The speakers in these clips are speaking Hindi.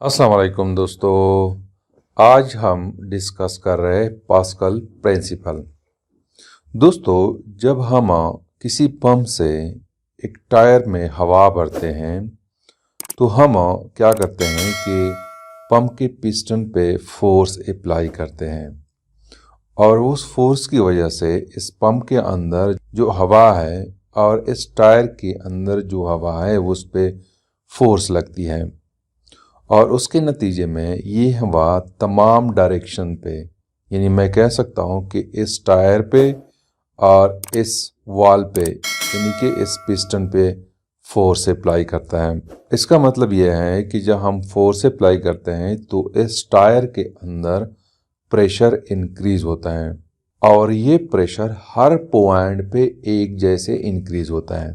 अस्सलाम वालेकुम दोस्तों। आज हम डिस्कस कर रहे हैं पास्कल प्रिंसिपल। दोस्तों, जब हम किसी पंप से एक टायर में हवा भरते हैं तो हम क्या करते हैं कि पंप के पिस्टन पे फोर्स अप्लाई करते हैं और उस फोर्स की वजह से इस पंप के अंदर जो हवा है और इस टायर के अंदर जो हवा है उस पे फोर्स लगती है और उसके नतीजे में ये हवा तमाम डायरेक्शन पे, यानी मैं कह सकता हूँ कि इस टायर पे और इस वॉल पे, यानी कि इस पिस्टन पे फोर्स अप्लाई करता है। इसका मतलब यह है कि जब हम फोर्स अप्लाई करते हैं तो इस टायर के अंदर प्रेशर इंक्रीज होता है और ये प्रेशर हर पॉइंट पे एक जैसे इंक्रीज होता है।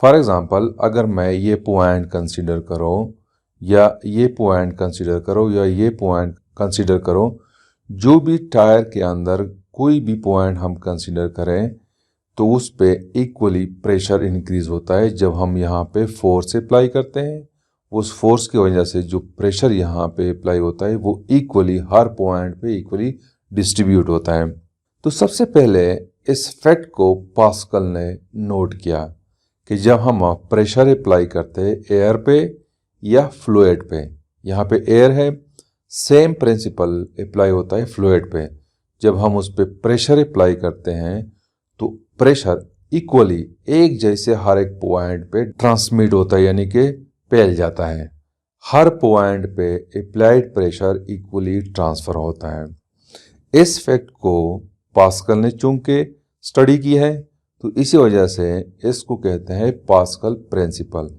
फॉर एग्जांपल, अगर मैं ये पॉइंट कंसीडर करूँ या ये पॉइंट कंसीडर करो या ये पॉइंट कंसीडर करो, जो भी टायर के अंदर कोई भी पॉइंट हम कंसीडर करें तो उस पे इक्वली प्रेशर इंक्रीज होता है। जब हम यहाँ पे फोर्स अप्लाई करते हैं, उस फोर्स की वजह से जो प्रेशर यहाँ पे अप्लाई होता है वो इक्वली हर पॉइंट पे इक्वली डिस्ट्रीब्यूट होता है। तो सबसे पहले इस फैक्ट को पास्कल ने नोट किया कि जब हम प्रेशर अप्लाई करते हैं एयर पे या फ्लूइड पे, यहाँ पे एयर है, सेम प्रिंसिपल अप्लाई होता है फ्लूइड पे। जब हम उस पे प्रेशर अप्लाई करते हैं तो प्रेशर इक्वली एक जैसे हर एक पॉइंट पे ट्रांसमिट होता है, यानी कि फैल जाता है। हर पॉइंट पे अप्लाइड प्रेशर इक्वली ट्रांसफर होता है। इस फैक्ट को पास्कल ने चूंकि स्टडी की है तो इसी वजह से इसको कहते हैं पास्कल प्रिंसिपल,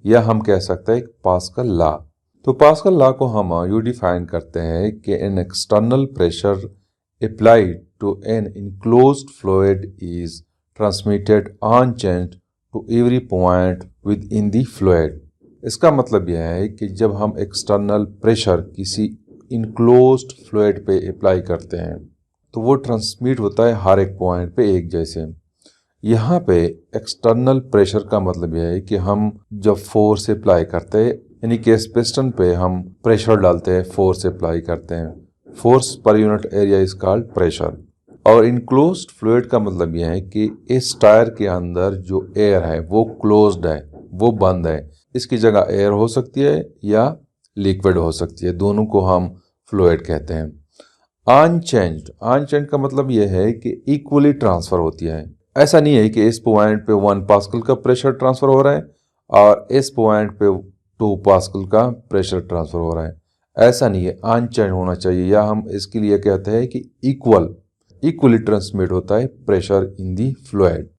या हम कह सकते हैं पास्कल लॉ। तो पास्कल लॉ को हम यूँ डिफाइन करते हैं कि an external pressure applied to an enclosed fluid is transmitted unchanged to every point within the fluid. इसका मतलब यह है कि जब हम एक्सटर्नल प्रेशर किसी इनक्लोज्ड फ्लूइड पे अप्लाई करते हैं तो वो ट्रांसमिट होता है हर एक पॉइंट पे एक जैसे। यहाँ पे एक्सटर्नल प्रेशर का मतलब यह है कि हम जब फोर्स अप्लाई करते हैं, यानी कि इस पिस्टन पे हम प्रेशर डालते हैं, फोर्स अप्लाई करते हैं, force per unit area is called pressure. और इनक्लोज्ड फ्लूइड का मतलब यह है कि इस टायर के अंदर जो एयर है वो क्लोज्ड है, वो बंद है। इसकी जगह एयर हो सकती है या लिक्विड हो सकती है, दोनों को हम फ्लूइड कहते हैं। अनचेंज्ड का मतलब यह है कि इक्वली ट्रांसफर होती है। ऐसा नहीं है कि इस पॉइंट पे 1 पास्कल का प्रेशर ट्रांसफर हो रहा है और इस पॉइंट पे 2 पास्कल का प्रेशर ट्रांसफर हो रहा है, ऐसा नहीं है। अनचेंज होना चाहिए, या हम इसके लिए कहते हैं कि इक्वली ट्रांसमिट होता है प्रेशर इन दी फ्लूइड।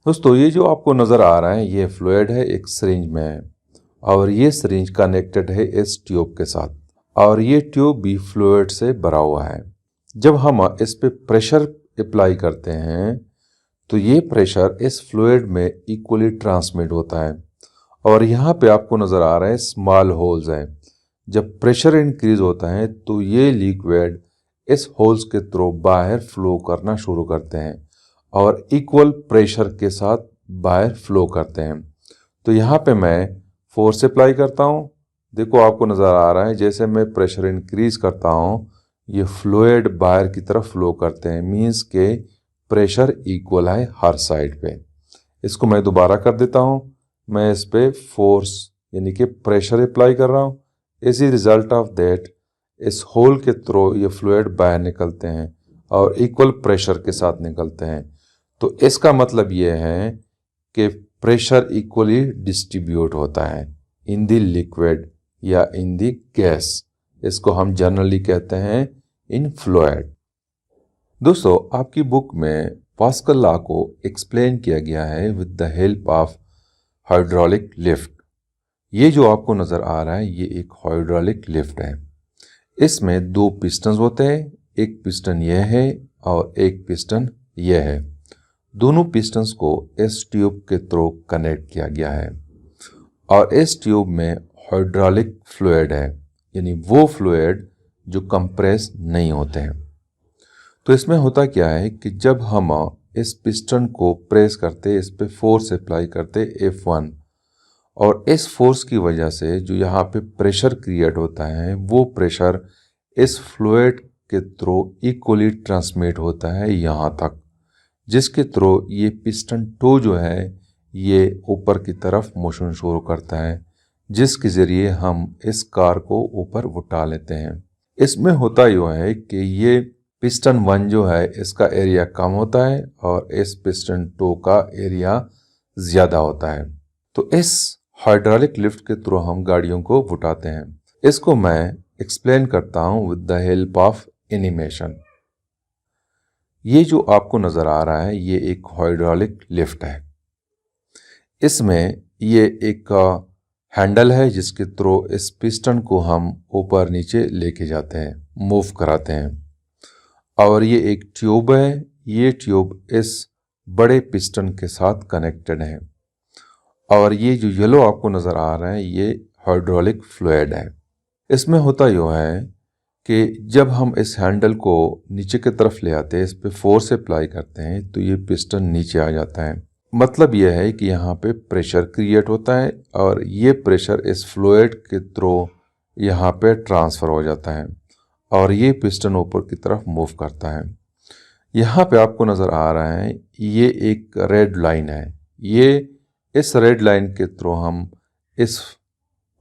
दोस्तों, ये जो आपको नज़र आ रहा है ये फ्लूइड है, एक सिरिंज में है और ये सिरिंज कनेक्टेड है इस ट्यूब के साथ और ये ट्यूब भी फ्लूइड से भरा हुआ है। जब हम इस पे प्रेशर अप्लाई करते हैं तो ये प्रेशर इस फ्लूइड में इक्वली ट्रांसमिट होता है और यहाँ पे आपको नज़र आ रहा है स्मॉल होल्स हैं। जब प्रेशर इंक्रीज होता है तो ये लिक्विड इस होल्स के थ्रू बाहर फ्लो करना शुरू करते हैं और इक्वल प्रेशर के साथ बाहर फ्लो करते हैं। तो यहाँ पे मैं फोर्स अप्लाई करता हूँ, देखो आपको नज़र आ रहा है जैसे मैं प्रेशर इंक्रीज करता हूँ ये फ्लूइड बाहर की तरफ फ्लो करते हैं, मीन्स के प्रेशर इक्वल है हर साइड पे। इसको मैं दोबारा कर देता हूँ, मैं इस पे फोर्स यानी कि प्रेशर अप्लाई कर रहा हूँ। इस रिजल्ट ऑफ दैट इस होल के थ्रू ये फ्लूइड बाहर निकलते हैं और इक्वल प्रेशर के साथ निकलते हैं। तो इसका मतलब ये है कि प्रेशर इक्वली डिस्ट्रीब्यूट होता है इन द लिक्विड या इन द गैस। इसको हम जनरली कहते हैं इन फ्लूइड। दोस्तों, आपकी बुक में पास्कल लॉ को एक्सप्लेन किया गया है with the help of hydraulic lift. ये जो आपको नज़र आ रहा है ये एक हाइड्रोलिक लिफ्ट है। इसमें 2 पिस्टन होते हैं, एक पिस्टन यह है और एक पिस्टन यह है। दोनों पिस्टन्स को इस ट्यूब के थ्रू कनेक्ट किया गया है और इस ट्यूब में हाइड्रोलिक फ्लूइड है, यानी वो फ्लूइड जो कंप्रेस नहीं होते हैं। तो इसमें होता क्या है कि जब हम इस पिस्टन को प्रेस करते, इस पे फोर्स अप्लाई करते F1 और इस फोर्स की वजह से जो यहाँ पे प्रेशर क्रिएट होता है वो प्रेशर इस फ्लूइड के थ्रू इक्वली ट्रांसमिट होता है यहाँ तक, जिसके थ्रू ये पिस्टन टो जो है ये ऊपर की तरफ मोशन शुरू करता है, जिसके ज़रिए हम इस कार को ऊपर उठा लेते हैं। इसमें होता यूँ है कि ये पिस्टन 1 जो है इसका एरिया कम होता है और इस पिस्टन 2 का एरिया ज़्यादा होता है। तो इस हाइड्रोलिक लिफ्ट के थ्रू हम गाड़ियों को उठाते हैं। इसको मैं एक्सप्लेन करता हूँ with the help of animation. ये जो आपको नज़र आ रहा है ये एक हाइड्रोलिक लिफ्ट है। इसमें ये एक हैंडल है जिसके थ्रू इस पिस्टन को हम ऊपर नीचे लेके जाते हैं, मूव कराते हैं। और ये एक ट्यूब है, ये ट्यूब इस बड़े पिस्टन के साथ कनेक्टेड है। और ये जो येलो आपको नज़र आ रहा है ये हाइड्रोलिक फ्लूइड है। इसमें होता यूँ है कि जब हम इस हैंडल को नीचे की तरफ ले आते हैं, इस पे फोर्स अप्लाई करते हैं तो ये पिस्टन नीचे आ जाता है। मतलब यह है कि यहाँ पे प्रेशर क्रिएट होता है और ये प्रेशर इस फ्लूइड के थ्रू यहाँ पे ट्रांसफ़र हो जाता है और ये पिस्टन ऊपर की तरफ मूव करता है। यहाँ पे आपको नज़र आ रहा है ये एक रेड लाइन है। ये इस रेड लाइन के थ्रू हम इस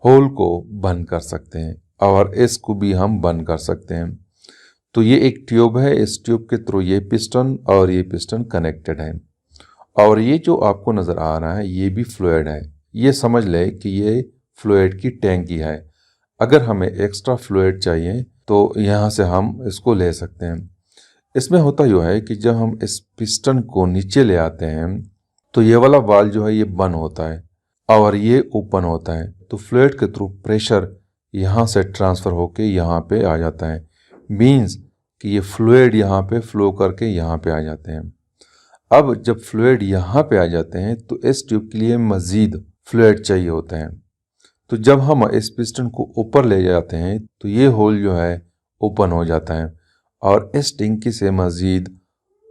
होल को बंद कर सकते हैं और इसको भी हम बंद कर सकते हैं। तो ये एक ट्यूब है, इस ट्यूब के थ्रू ये पिस्टन और ये पिस्टन कनेक्टेड है। और ये जो आपको नज़र आ रहा है ये भी फ्लूइड है। ये समझ ले कि ये फ्लूइड की टैंकी है। अगर हमें एक्स्ट्रा फ्लूइड चाहिए तो यहाँ से हम इसको ले सकते हैं। इसमें होता यूँ है कि जब हम इस पिस्टन को नीचे ले आते हैं तो ये वाला वाल्व जो है ये बंद होता है और ये ओपन होता है। तो फ्लूइड के थ्रू प्रेशर यहाँ से ट्रांसफ़र होके यहाँ पे आ जाता है। मीन्स कि ये फ्लूइड यहाँ पे फ्लो करके यहाँ पे आ जाते हैं। अब जब फ्लूइड यहाँ पे आ जाते हैं तो इस ट्यूब के लिए मज़ीद फ्लूइड चाहिए होते हैं। तो जब हम इस पिस्टन को ऊपर ले जाते हैं तो ये होल जो है ओपन हो जाता है और इस टैंकी से मज़ीद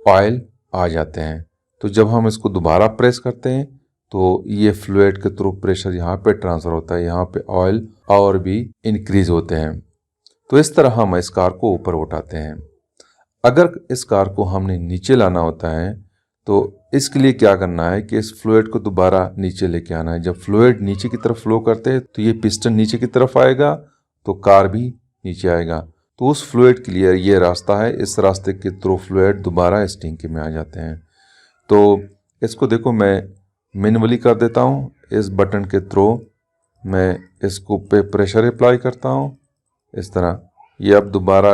ऑयल आ जाते हैं। तो जब हम इसको दोबारा प्रेस करते हैं तो ये फ्लूइड के थ्रू प्रेशर यहाँ पे ट्रांसफ़र होता है, यहाँ पे ऑयल और भी इंक्रीज़ होते हैं। तो इस तरह हम इस कार को ऊपर उठाते हैं। अगर इस कार को हमने नीचे लाना होता है तो इसके लिए क्या करना है कि इस फ्लूइड को दोबारा नीचे लेके आना है। जब फ्लूइड नीचे की तरफ फ्लो करते हैं तो ये पिस्टन नीचे की तरफ आएगा तो कार भी नीचे आएगा। तो उस फ्लूइड के लिए ये रास्ता है, इस रास्ते के थ्रू फ्लूइड दोबारा इस टैंकी में आ जाते हैं। तो इसको देखो मैं मैनुअली कर देता हूँ। इस बटन के थ्रू मैं इसको पे प्रेशर अप्लाई करता हूँ इस तरह। ये अब दोबारा,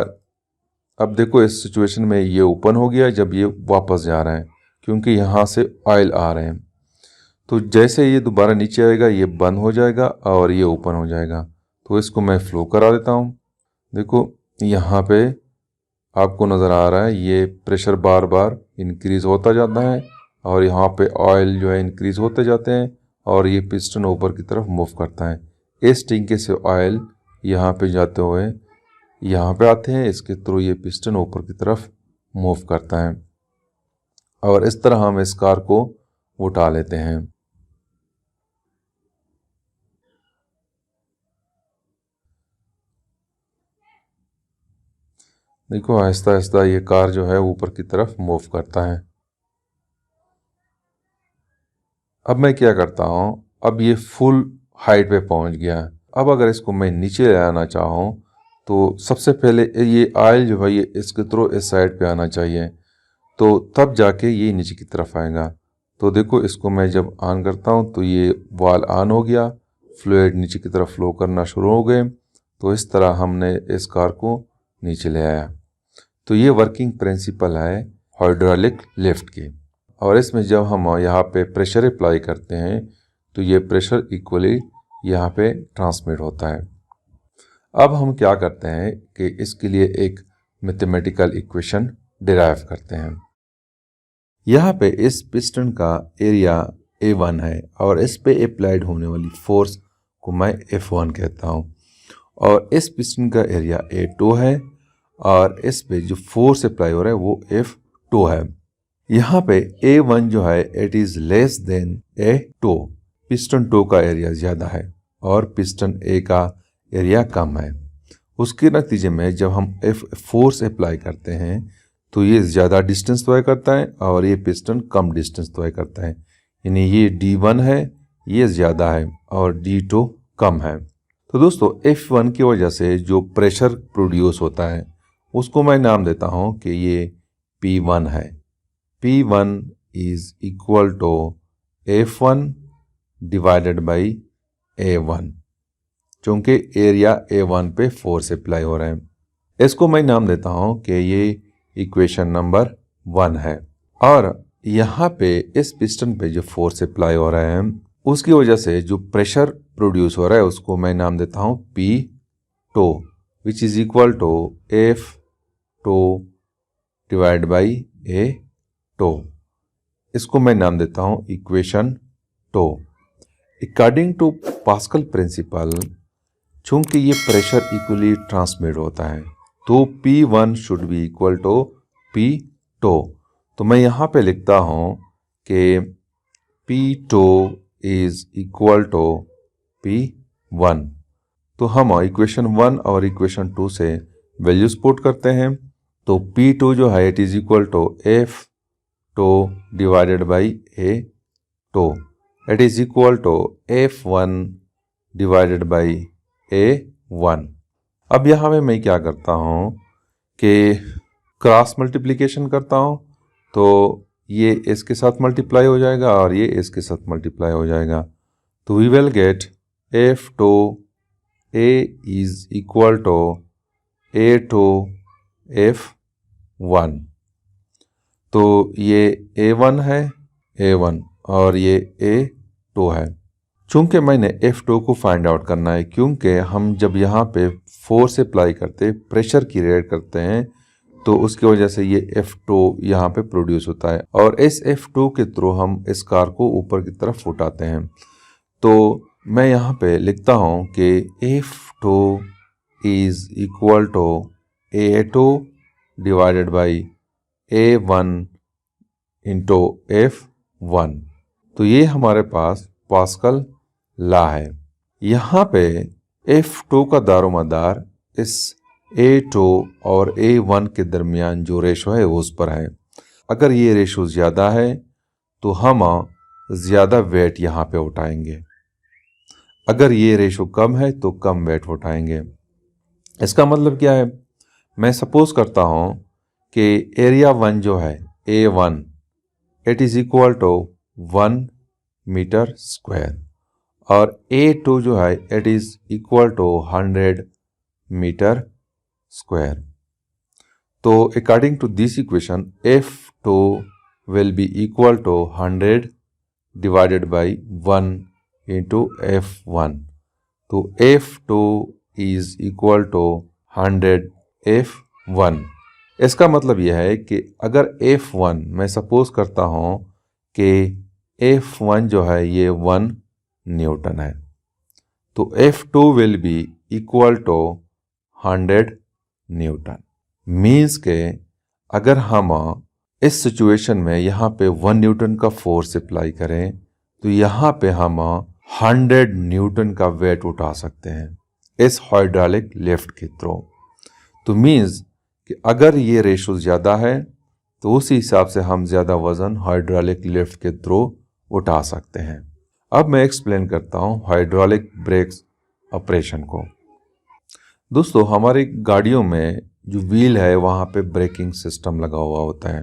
अब देखो इस सिचुएशन में ये ओपन हो गया जब ये वापस जा रहा है क्योंकि यहाँ से ऑयल आ रहे हैं। तो जैसे ये दोबारा नीचे आएगा ये बंद हो जाएगा और ये ओपन हो जाएगा। तो इसको मैं फ्लो करा देता हूँ। देखो यहाँ पे आपको नज़र आ रहा है ये प्रेशर बार बार इंक्रीज़ होता जाता है और यहाँ पे ऑयल जो है इंक्रीज़ होते जाते हैं और ये पिस्टन ऊपर की तरफ मूव करता है। इस टैंकी से ऑयल यहाँ पे जाते हुए यहाँ पे आते हैं, इसके थ्रू ये पिस्टन ऊपर की तरफ मूव करता है और इस तरह हम इस कार को उठा लेते हैं। देखो आहिस्ता आहिस्ता ये कार जो है ऊपर की तरफ मूव करता है। अब मैं क्या करता हूँ, अब ये फुल हाइट पे पहुँच गया है। अब अगर इसको मैं नीचे ले आना चाहूँ तो सबसे पहले ये ऑयल जो है ये इसके थ्रू इस साइड पे आना चाहिए, तो तब जाके ये नीचे की तरफ आएगा। तो देखो इसको मैं जब ऑन करता हूँ तो ये वाल ऑन हो गया, फ्लूइड नीचे की तरफ फ्लो करना शुरू हो गए। तो इस तरह हमने इस कार को नीचे ले आया। तो ये वर्किंग प्रिंसिपल है हाइड्रोलिक लिफ्ट की। और इसमें जब हम यहाँ पे प्रेशर अप्लाई करते हैं तो ये प्रेशर इक्वली यहाँ पे ट्रांसमिट होता है। अब हम क्या करते हैं कि इसके लिए एक मैथमेटिकल इक्वेशन डिराइव करते हैं। यहाँ पे इस पिस्टन का एरिया A1 है और इस पे अप्लाइड होने वाली फोर्स को मैं F1 कहता हूँ और इस पिस्टन का एरिया A2 है और इस पे जो फोर्स अप्लाई हो रहा है वो F2 है। यहाँ पे A1 जो है it is less than A2। Piston two का एरिया ज़्यादा है और पिस्टन ए का एरिया कम है। उसके नतीजे में जब हम फोर्स अप्लाई करते हैं तो ये ज़्यादा डिस्टेंस तय करता है और ये पिस्टन कम डिस्टेंस तय करता है। यानी ये D1 है, ये ज़्यादा है और D2 कम है। तो दोस्तों F1 की वजह से जो प्रेशर प्रोड्यूस होता है उसको मैं नाम देता हूँ कि ये P1 है। P1 is equal to F1 divided by A1, चूँकि एरिया A1 पे फोर्स अप्लाई हो रहा है। इसको मैं नाम देता हूँ कि ये इक्वेशन नंबर 1 है। और यहाँ पे इस पिस्टन पे जो फोर्स अप्लाई हो रहा है उसकी वजह से जो प्रेशर प्रोड्यूस हो रहा है उसको मैं नाम देता हूँ P two, which is equal to F two divide by A two. इसको मैं नाम देता हूँ equation two. According to Pascal principle, चूंकि ये प्रेशर इक्वली ट्रांसमिट होता है तो P1 should be equal to P two. तो मैं यहाँ पे लिखता हूँ कि P two is equal to P1। तो हम इक्वेशन 1 और इक्वेशन 2 से वैल्यूज पुट करते हैं। तो P2 जो है it is equal to F two divided by A two, it is equal to F1 divided by A1। अब यहाँ में मैं क्या करता हूँ कि क्रॉस मल्टीप्लिकेशन करता हूँ, तो ये इसके साथ मल्टीप्लाई हो जाएगा और ये इसके साथ मल्टीप्लाई हो जाएगा। तो we will get F two A is equal to A two F1। तो ये A1 है, A1 और ये A2 है। चूंकि मैंने F2 को फाइंड आउट करना है, क्योंकि हम जब यहाँ पे फोर्स अप्लाई करते प्रेशर क्रिएट करते हैं तो उसकी वजह से ये F2 यहाँ पे प्रोड्यूस होता है और इस F2 के थ्रू हम इस कार को ऊपर की तरफ उठाते हैं। तो मैं यहाँ पे लिखता हूँ कि F2 is equal to A2 divided by A1 into F1। तो ये हमारे पास पास्कल लॉ है। यहाँ पे F2 का दारोमदार इस A2 और A1 के दरमियान जो रेशो है उस पर है। अगर ये रेशो ज़्यादा है तो हम ज़्यादा वेट यहाँ पे उठाएंगे, अगर ये रेशो कम है तो कम वेट उठाएंगे। इसका मतलब क्या है, मैं सपोज करता हूँ कि एरिया 1 जो है A1 it is equal to 1 metre square और A2 जो है it is equal to 100 metre square. तो according to this equation F2 will be equal to 100 divided by 1 into F1। तो F2 is equal to 100 F1। इसका मतलब यह है कि अगर F1 मैं सपोज करता हूँ कि F1 जो है ये 1 न्यूटन है, तो F2 will be equal to 100 newton. Means के अगर हम इस सिचुएशन में यहाँ पे 1 न्यूटन का फोर्स अप्लाई करें तो यहाँ पे हम 100 न्यूटन का वेट उठा सकते हैं इस हाइड्रोलिक लिफ्ट के थ्रू। तो मीन्स कि अगर ये रेशो ज़्यादा है तो उसी हिसाब से हम ज़्यादा वज़न हाइड्रोलिक लिफ्ट के थ्रू उठा सकते हैं। अब मैं एक्सप्लेन करता हूँ हाइड्रोलिक ब्रेक्स ऑपरेशन को। दोस्तों हमारी गाड़ियों में जो व्हील है वहाँ पे ब्रेकिंग सिस्टम लगा हुआ होता है।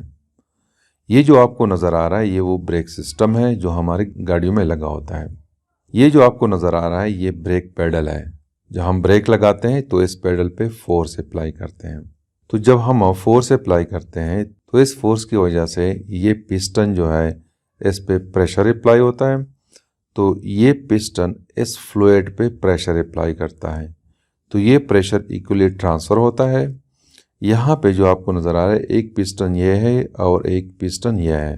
ये जो आपको नज़र आ रहा है ये वो ब्रेक सिस्टम है जो हमारी गाड़ियों में लगा होता है। ये जो आपको नज़र आ रहा है ये ब्रेक पेडल है। जब हम ब्रेक लगाते हैं तो इस पेडल पे फोर्स अप्लाई करते हैं। तो जब हम फोर्स अप्लाई करते हैं तो इस फोर्स की वजह से ये पिस्टन जो है इस पे प्रेशर अप्लाई होता है। तो ये पिस्टन इस फ्लूइड पे प्रेशर अप्लाई करता है, तो ये प्रेशर इक्वली ट्रांसफ़र होता है। यहाँ पे जो आपको नज़र आ रहा है एक पिस्टन ये है और एक पिस्टन यह है।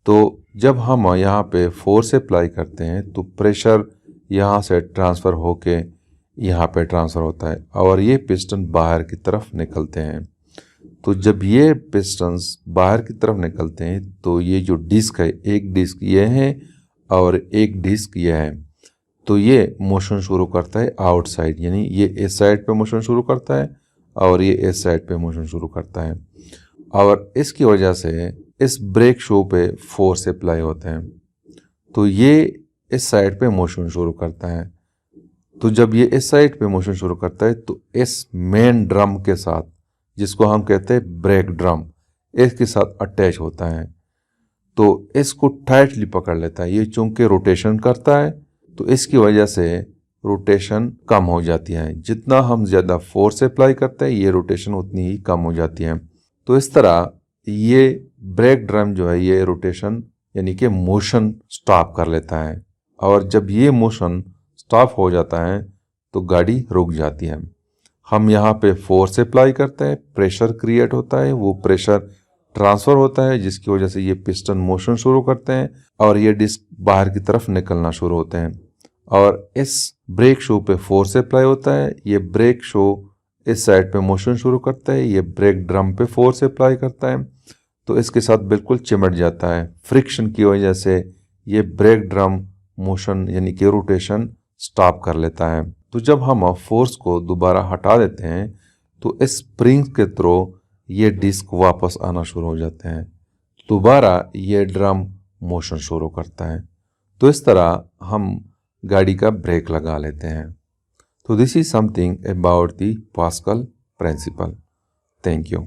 तो जब हम यहाँ पे फोर्स अप्लाई करते हैं तो प्रेशर यहाँ से ट्रांसफ़र होके यहाँ पे ट्रांसफ़र होता है और ये पिस्टन बाहर की तरफ निकलते हैं। तो जब ये पिस्टन्स बाहर की तरफ निकलते हैं तो ये जो डिस्क है, एक डिस्क ये है और एक डिस्क ये है, तो ये मोशन शुरू करता है आउटसाइड, यानी ये इस साइड पे मोशन शुरू करता है और ये इस साइड पे मोशन शुरू करता है, और इसकी वजह से इस ब्रेक शू पे फोर्स अप्लाई होते हैं। तो ये इस साइड पे मोशन शुरू करता है। तो जब ये इस साइड पे मोशन शुरू करता है तो इस मेन ड्रम के साथ, जिसको हम कहते हैं ब्रेक ड्रम, इसके साथ अटैच होता है। तो इसको टाइटली पकड़ लेता है। ये चूंकि रोटेशन करता है तो इसकी वजह से रोटेशन कम हो जाती है। जितना हम ज़्यादा फोर्स अप्लाई करते हैं ये रोटेशन उतनी ही कम हो जाती है। तो इस तरह ये ब्रेक ड्रम जो है ये रोटेशन यानी कि मोशन स्टॉप कर लेता है, और जब ये मोशन स्टॉप हो जाता है तो गाड़ी रुक जाती है। हम यहाँ पे फोर्स अप्लाई करते हैं, प्रेशर क्रिएट होता है, वो प्रेशर ट्रांसफ़र होता है जिसकी वजह से ये पिस्टन मोशन शुरू करते हैं और ये डिस्क बाहर की तरफ निकलना शुरू होते हैं। और इस ब्रेक शू पे फोर्स अप्लाई होता है, ये ब्रेक शू इस साइड पे मोशन शुरू करता है, ये ब्रेक ड्रम पे फोर्स अप्लाई करता है तो इसके साथ बिल्कुल चिमट जाता है। फ्रिक्शन की वजह से ये ब्रेक ड्रम मोशन यानी कि रोटेशन स्टॉप कर लेता है। तो जब हम फोर्स को दोबारा हटा देते हैं तो इस स्प्रिंग के थ्रू ये डिस्क वापस आना शुरू हो जाते हैं, दोबारा ये ड्रम मोशन शुरू करता है। तो इस तरह हम गाड़ी का ब्रेक लगा लेते हैं। तो this is something about the Pascal principle. Thank you.